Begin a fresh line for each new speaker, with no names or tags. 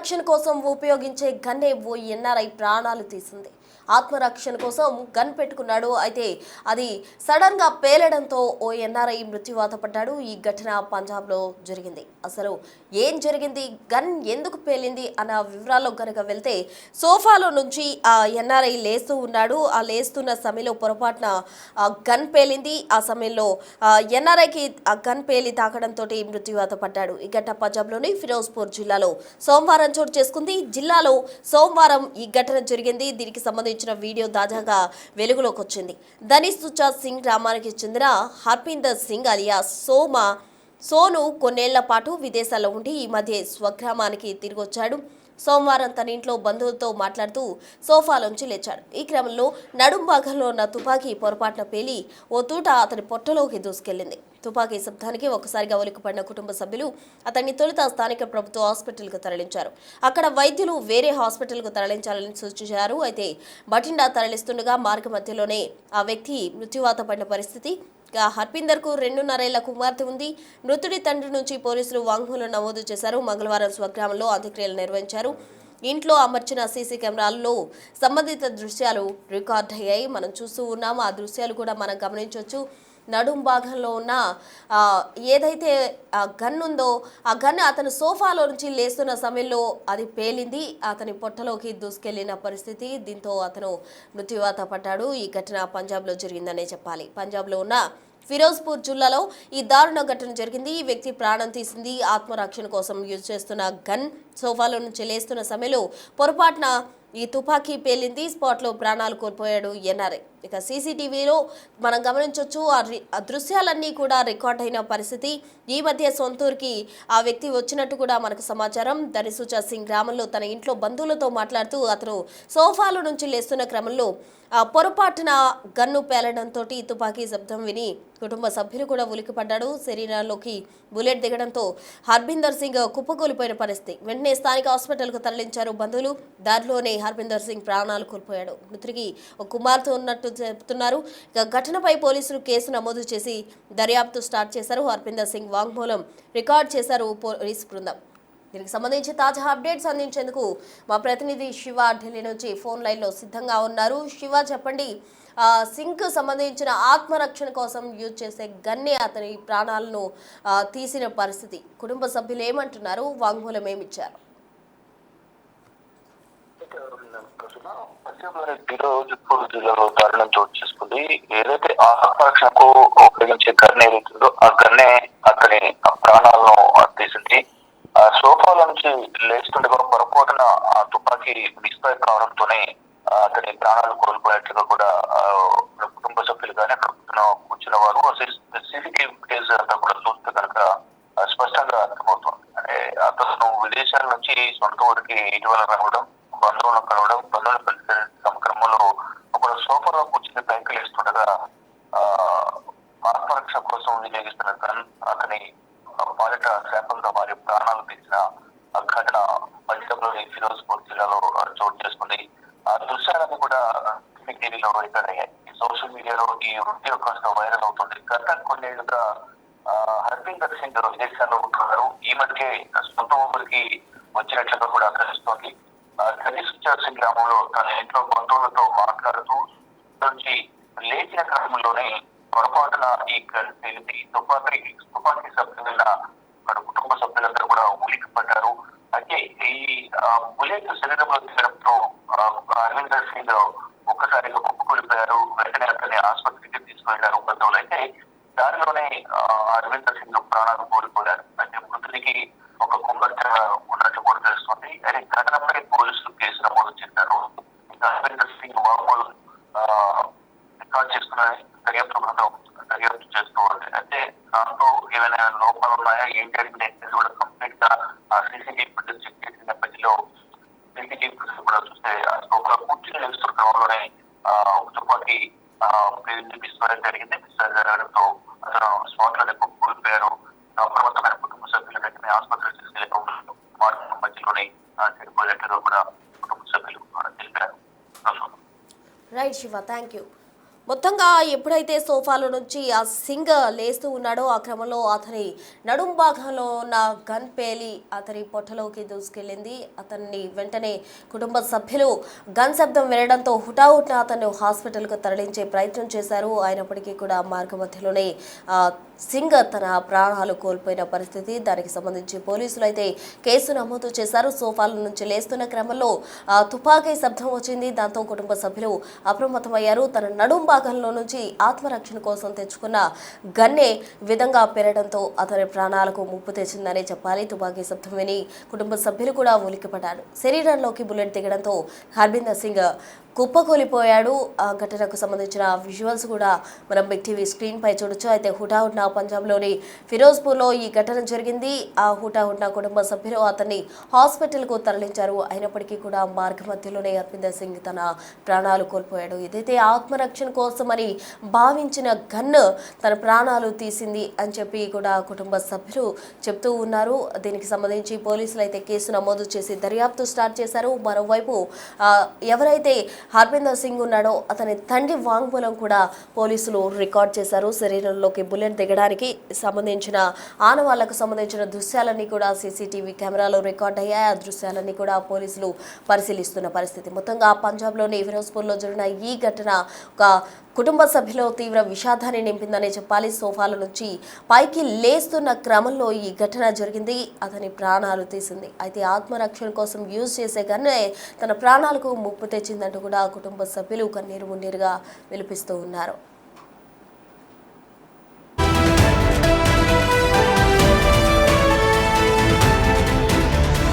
ఆత్మరక్షణ కోసం ఉపయోగించే గన్నే ఓ ఎన్ఆర్ఐ ప్రాణాలు తీసింది. ఆత్మరక్షణ కోసం గన్ పెట్టుకున్నాడు. అయితే అది సడన్ గా పేలడంతో ఓ ఎన్ఆర్ఐ మృత్యువాత పడ్డాడు. ఈ ఘటన పంజాబ్ లో జరిగింది. అసలు ఏం జరిగింది, గన్ ఎందుకు పేలింది అన్న వివరాల్లో కనుక వెళ్తే, సోఫాలో నుంచి ఆ ఎన్ఆర్ఐ లేస్తూ ఉన్నాడు. ఆ లేస్తున్న సమయంలో పొరపాటున గన్ పేలింది. ఆ సమయంలో ఎన్ఆర్ఐకి ఆ గన్ పేలి తాకడంతో మృత్యువాత పడ్డాడు. ఈ ఘటన పంజాబ్లోని ఫిరోజ్పూర్ జిల్లాలో సోమవారం చోటు చేసుకుంది. జిల్లాలో సోమవారం ఈ ఘటన జరిగింది. దీనికి సంబంధించిన వీడియో తాజాగా వెలుగులోకి వచ్చింది. ధనిష్ సుచాత్ సింగ్ గ్రామానికి చెందిన హర్పీందర్ సింగ్ అలియా సోను కొన్నేళ్ల పాటు విదేశాల్లో ఉండి ఈ మధ్య స్వగ్రామానికి తిరిగొచ్చాడు. సోమవారం తన ఇంట్లో బంధువులతో మాట్లాడుతూ సోఫాలోంచి లేచాడు. ఈ క్రమంలో నడుం భాగంలో ఉన్న తుపాకీ పొరపాటున పేలి ఓ తూట అతని పొట్టలోకి దూసుకెళ్లింది. తుపాకీ శబ్దానికి ఒక్కసారిగా ఉలిక్కిపడిన కుటుంబ సభ్యులు అతన్ని తొలుత స్థానిక ప్రభుత్వ హాస్పిటల్కు తరలించారు. అక్కడ వైద్యులు వేరే హాస్పిటల్కు తరలించాలని సూచించారు. అయితే బఠిండా తరలిస్తుండగా మార్గ మధ్యలోనే ఆ వ్యక్తి మృత్యువాత పడిన పరిస్థితి. హర్పీందర్కు 2.5 ఏళ్ల కుమార్తె ఉంది. మృతుడి తండ్రి నుంచి పోలీసులు వాంగ్మూలం నమోదు చేశారు. మంగళవారం స్వగ్రామంలో అంత్యక్రియలు నిర్వహించారు. ఇంట్లో అమర్చిన సీసీ కెమెరాల్లో సంబంధిత దృశ్యాలు రికార్డ్ అయ్యాయి. మనం చూస్తూ ఉన్నాము. ఆ దృశ్యాలు కూడా మనం గమనించవచ్చు. నడుం భాగంలో ఉన్న ఏదైతే గన్ ఉందో ఆ గన్ అతను సోఫాలో నుంచి లేస్తున్న సమయంలో అది పేలింది. అతని పొట్టలోకి దూసుకెళ్లిన పరిస్థితి. దీంతో అతను మృత్యువాత పడ్డాడు. ఈ ఘటన పంజాబ్లో జరిగిందనే చెప్పాలి. పంజాబ్లో ఉన్న ఫిరోజ్పూర్ జిల్లాలో ఈ దారుణ ఘటన జరిగింది. ఈ వ్యక్తి ప్రాణం తీసింది. ఆత్మరక్షణ కోసం యూజ్ చేస్తున్న గన్ సోఫాలో నుంచి లేస్తున్న సమయంలో పొరపాటున ఈ తుపాకీ పేలింది. స్పాట్లో ప్రాణాలు కోల్పోయాడు ఎన్ఆర్ఐ. ఇక సీసీటీవీలో మనం గమనించవచ్చు. ఆ దృశ్యాలన్నీ కూడా రికార్డ్ అయిన పరిస్థితి. ఈ మధ్య సొంతూరుకి ఆ వ్యక్తి వచ్చినట్టు కూడా మనకు సమాచారం. ధనిష్ సుచాత్ సింగ్ గ్రామంలో తన ఇంట్లో బంధువులతో మాట్లాడుతూ అతను సోఫాలో నుంచి లేస్తున్న క్రమంలో పొరపాటున గన్ను పేలడంతో తుపాకీ శబ్దం విని కుటుంబ సభ్యులు కూడా ఉలిక్కిపడ్డాడు. శరీరంలోకి బుల్లెట్ దిగడంతో హర్బీందర్ సింగ్ కుప్పకూలిపోయిన పరిస్థితి. వెంటనే స్థానిక హాస్పిటల్కు తరలించారు బంధువులు. దారిలోనే హర్బీందర్ సింగ్ ప్రాణాలు కోల్పోయాడు. మృతుడికి ఒక కుమార్తె ఉన్నట్టు చెబుతున్నారు. ఇక ఘటనపై పోలీసులు కేసు నమోదు చేసి దర్యాప్తు స్టార్ట్ చేశారు. హర్బీందర్ సింగ్ వాంగ్మూలం రికార్డ్ చేశారు పోలీసు బృందం. దీనికి సంబంధించి తాజా అప్డేట్స్ అందించేందుకు మా ప్రతినిధి శివ ఢిల్లీ నుంచి ఫోన్ లైన్లో సిద్ధంగా ఉన్నారు. శివ, చెప్పండి, సింగ్ సంబంధించిన ఆత్మరక్షణ కోసం యూజ్ చేసే గన్నే అతని ప్రాణాలను తీసిన పరిస్థితి. కుటుంబ సభ్యులు ఏమంటున్నారు, వాంగ్మూలం ఏమిచ్చారు?
ఫిరోజ్పూర్ జిల్లాలో దారుణం చోటు చేసుకుంది. ఏదైతే ఆత్మరక్షణకు ఉపయోగించే గన్నే ఏదైతుందో ఆ గన్నే అతని ప్రాణాలను తీసింది. ఆ సోఫాలో నుంచి లేస్తుండగా పొరపాటున ఆ తుపాకీ మిస్ఫైర్ కావడంతోనే అతని ప్రాణాలు కోల్పోయినట్లుగా కూడా కుటుంబ సభ్యులు కానీ అక్కడ కూర్చున్న వారు సీసీటీవీ ఫుటేజ్ అంతా కూడా చూస్తే కనుక స్పష్టంగా అర్థమవుతుంది. అంటే అతను విదేశాల నుంచి సొంత ఊరికి ఇటీవల రావడం, బంధువులను కలవడం, బంధువులు కలిసే క్రమంలో ఒక సోఫాలో కూర్చుని పైకి లేస్తుండగా ఆత్మరక్షణ కోసం వినియోగిస్తున్న గన్ అతని పాలిట శాపంగా వారి ప్రాణాలు తీసిన ఘటన పంజాబ్లోని ఫిరోజ్పూర్ జిల్లాలో చోటు చేసుకుంది. ఆ దృశ్యాలన్నీ కూడా టీవీలో రికార్డ్ అయ్యాయి. సోషల్ మీడియాలో ఈ వీడియో కాస్త వైరల్ అవుతుంది. గత కొన్నేళ్లుగా హర్బీందర్ సింగ్ విదేశాల్లో ఉంటున్నారు. ఈ మధ్య సొంత ఊరికి వచ్చినట్లుగా కూడా తెలుస్తోంది. ధనిష్ సుచాత్ సింగ్ గ్రామంలో తన ఇంట్లో బంధువులతో మాట్లాడుతూ నుంచి లేచిన క్రమంలోనే పొరపాటున ఈ పేలింది. తుపాకీ శబ్దం వల్ల అక్కడ కుటుంబ సభ్యులందరూ కూడా ఉలిక్కిపడ్డారు. అయితే ఈ బుల్లెట్ శరీరంలో దిగడంతో హర్బీందర్ సింగ్ ఒక్కసారిగా కుప్పకూలిపోయారు. వెంటనే అతన్ని ఆసుపత్రికి తీసుకువెళ్లారు బంధువులు. అయితే దారిలోనే హర్బీందర్ సింగ్ ప్రాణాలు కోల్పోయారు. అయితే మృతుడికి ఒక కుమార్తె ఉన్నట్లు కూడా తెలుస్తుంది. అయితే ఘటనపై పోలీసులు కేసు నమోదు చేశారు. హర్బీందర్ సింగ్ వాంగ్మూలం రికార్డ్ చేసుకుని దర్యాప్తు చేస్తూ ఉంది. అయితే దాంతో ఏమైనా లోపాలు ఉన్నాయా, ఏం జరిగింది కూడా కంప్లీట్ గా సీసీటీవీ ఫుటేజ్ చెక్ చేసిన నేపథ్యంలో సీసీటీవీ ఫుటేజ్ కూడా చూస్తే ఒక కూర్చుని నిలుస్తున్న క్రమంలోనే తుపాకీ మిస్ఫైర్ జరిగింది. మిస్ఫైర్ జరగడంతో అతను స్పాట్ లోనే కోల్పోయారు. అప్రమత్తమైన కుటుంబ సభ్యుల వెంటనే ఆసుపత్రికి తీసుకెళ్లడం మార్గం మధ్యలోనే చనిపోయినట్టుగా కూడా కుటుంబ సభ్యులు తెలిపారు.
Right Shiva, thank you. మొత్తంగా ఎప్పుడైతే సోఫాలో నుంచి ఆ సింగ్ లేస్తూ ఉన్నాడో ఆ క్రమంలో అతని నడుం భాగంలో ఉన్న గన్ పేలి అతని పొట్టలోకి దూసుకెళ్ళింది. అతన్ని వెంటనే కుటుంబ సభ్యులు గన్ శబ్దం వినడంతో హుటాహుటిన అతన్ని హాస్పిటల్కు తరలించే ప్రయత్నం చేశారు. అయినప్పటికీ కూడా మార్గ మధ్యలోనే సింగ్ తన ప్రాణాలు కోల్పోయిన పరిస్థితి. దానికి సంబంధించి పోలీసులు అయితే కేసు నమోదు చేశారు. సోఫాల నుంచి లేస్తున్న క్రమంలో తుపాకీ శబ్దం వచ్చింది. దాంతో కుటుంబ సభ్యులు అప్రమత్తమయ్యారు. తన నడుం భాగంలో నుంచి ఆత్మరక్షణ కోసం తెచ్చుకున్న గన్నే విధంగా పెరగడంతో అతని ప్రాణాలకు ముప్పు తెచ్చిందనే చెప్పాలి. తుపాకీ శబ్దం విని కుటుంబ సభ్యులు కూడా ఉలిక్కిపడ్డారు. శరీరంలోకి బుల్లెట్ దిగడంతో హర్బిందర్ సింగ్ కుప్పకూలిపోయాడు. ఆ ఘటనకు సంబంధించిన విజువల్స్ కూడా మనం బిగ్ టీవీ స్క్రీన్ పై చూడొచ్చు. అయితే హుటాహుటిన పంజాబ్లోని ఫిరోజ్పూర్లో ఈ ఘటన జరిగింది. ఆ హుటాహుటిన కుటుంబ సభ్యులు అతన్ని హాస్పిటల్కు తరలించారు. అయినప్పటికీ కూడా మార్గ మధ్యలోనే హర్బిందర్ సింగ్ తన ప్రాణాలు కోల్పోయాడు. ఏదైతే ఆత్మరక్షణ కోసమని భావించిన గన్ తన ప్రాణాలు తీసింది అని చెప్పి కూడా కుటుంబ సభ్యులు చెప్తూ ఉన్నారు. దీనికి సంబంధించి పోలీసులు అయితే కేసు నమోదు చేసి దర్యాప్తు స్టార్ట్ చేశారు. మరోవైపు ఎవరైతే హర్బిందర్ సింగ్ ఉన్నాడో అతని తండ్రి వాంగ్మూలం కూడా పోలీసులు రికార్డ్ చేశారు. శరీరంలోకి బుల్లెట్ దిగడానికి సంబంధించిన ఆనవాళ్లకు సంబంధించిన దృశ్యాలన్నీ కూడా సీసీటీవీ కెమెరాలో రికార్డ్ అయ్యాయి. ఆ దృశ్యాలన్నీ కూడా పోలీసులు పరిశీలిస్తున్న పరిస్థితి. మొత్తంగా పంజాబ్లోని ఫిరోజ్పూర్లో జరిగిన ఈ ఘటన ఒక కుటుంబ సభ్యులు తీవ్ర విషాదాన్ని నింపిందనే చెప్పాలి. సోఫాల నుంచి పైకి లేస్తున్న క్రమంలో ఈ ఘటన జరిగింది. అతని ప్రాణాలు తీసింది. అయితే ఆత్మరక్షణ కోసం యూజ్ చేసే గన్నే తన ప్రాణాలకు ముప్పు తెచ్చిందంటూ కూడా కుటుంబ సభ్యులు కన్నీరు మున్నీరుగా విలిపిస్తూ ఉన్నారు.